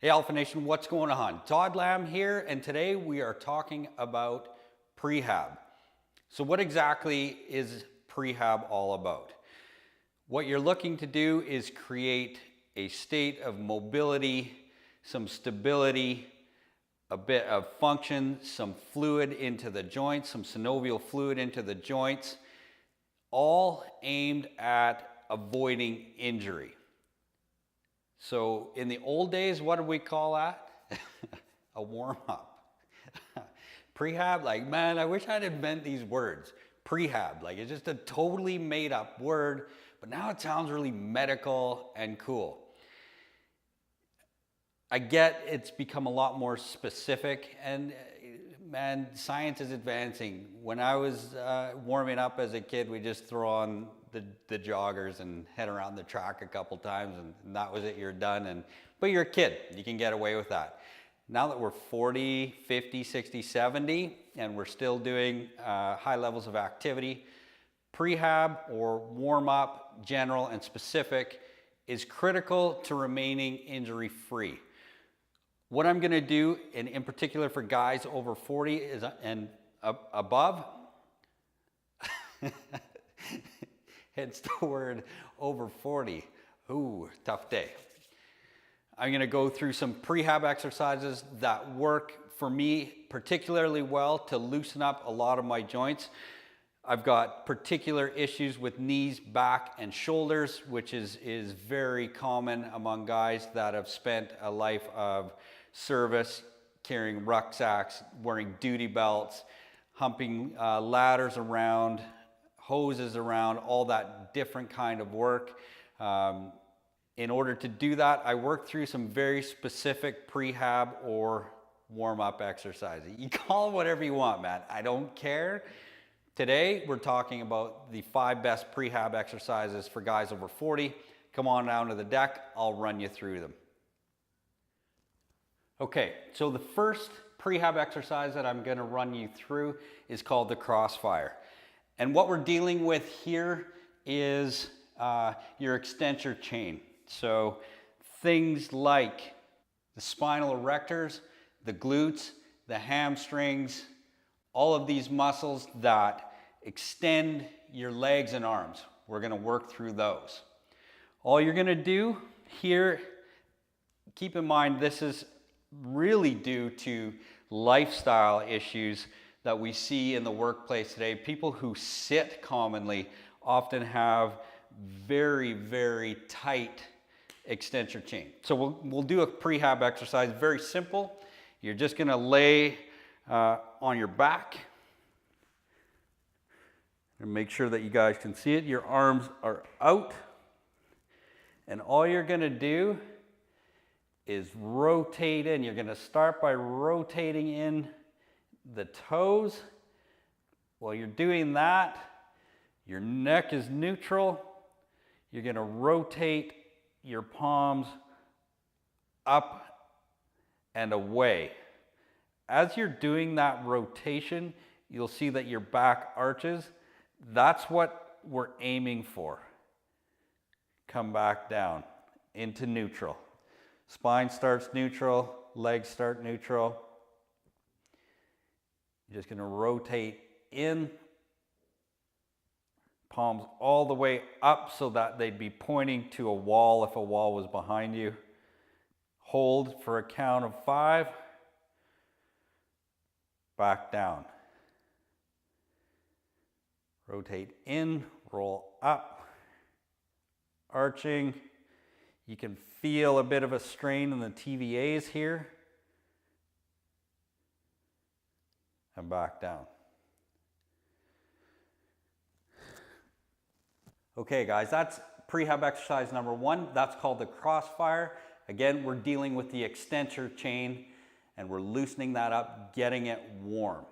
Hey Alpha Nation, what's going on? Todd Lamb here, and today we are talking about prehab. So what exactly is prehab all about? What you're looking to do is create a state of mobility, some stability, a bit of function, some fluid into the joints, some synovial fluid into the joints, all aimed at avoiding injury. So in the old days, what did we call that? A warm-up. Prehab, like, man, I wish I'd invent these words. Prehab, like, it's just a totally made up word, but now it sounds really medical and cool. I get it's become a lot more specific, and man, science is advancing. When I was warming up as a kid, we just throw on the joggers and head around the track a couple times, and that was it, you're done. But you're a kid, you can get away with that. Now that we're 40, 50, 60, 70, and we're still doing high levels of activity, prehab or warm up, general and specific, is critical to remaining injury free. What I'm gonna do, and in particular for guys over 40 is, and above, hence the word over 40. Ooh, tough day. I'm gonna go through some prehab exercises that work for me particularly well to loosen up a lot of my joints. I've got particular issues with knees, back, and shoulders, which is very common among guys that have spent a life of service, carrying rucksacks, wearing duty belts, humping ladders around, hoses around, all that different kind of work. In order to do that, I work through some very specific prehab or warm-up exercises. You call it whatever you want, man. I don't care. Today, we're talking about the 5 best prehab exercises for guys over 40. Come on down to the deck, I'll run you through them. Okay, so the first prehab exercise that I'm gonna run you through is called the crossfire. And what we're dealing with here is your extensor chain. So things like the spinal erectors, the glutes, the hamstrings, all of these muscles that extend your legs and arms. We're gonna work through those. All you're gonna do here, keep in mind this is really due to lifestyle issues that we see in the workplace today. People who sit commonly often have very, very tight extensor chain. So we'll do a prehab exercise, very simple. You're just gonna lay on your back and make sure that you guys can see it. Your arms are out, and all you're gonna do is rotate in. You're gonna start by rotating in the toes. While you're doing that, your neck is neutral. You're gonna rotate your palms up and away. As you're doing that rotation, you'll see that your back arches. That's what we're aiming for. Come back down into neutral. Spine starts neutral, legs start neutral. You're just gonna rotate in, palms all the way up so that they'd be pointing to a wall if a wall was behind you. Hold for a count of 5. Back down. Rotate in, roll up, arching. You can feel a bit of a strain in the TVAs here. And back down. Okay guys, that's prehab exercise number 1. That's called the crossfire. Again, we're dealing with the extensor chain and we're loosening that up, getting it warm.